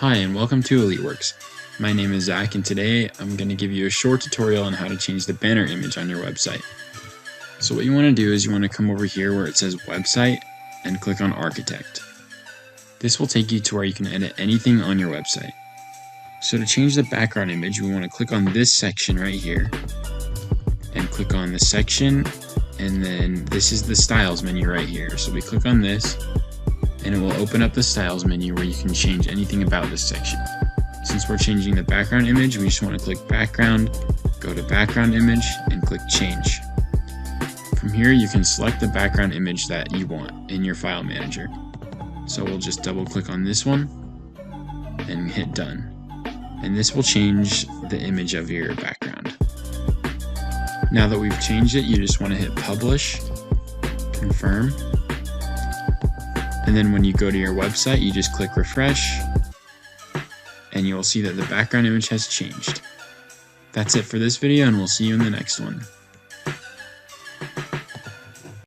Hi and welcome to EliteWorks. My name is Zach and today I'm going to give you a short tutorial on how to change the banner image on your website. So what you want to do is you want to come over here where it says website and click on architect. This will take you to where you can edit anything on your website. So to change the background image, we want to click on this section right here and click on the section, and then this is the styles menu right here. So we click on this and it will open up the styles menu where you can change anything about this section. Since we're changing the background image, we just want to click background, go to background image and click change. From here you can select the background image that you want in your file manager. So we'll just double click on this one and hit done. And this will change the image of your background. Now that we've changed it, you just want to hit publish, confirm, and then when you go to your website, you just click refresh, and you'll see that the background image has changed. That's it for this video, and we'll see you in the next one.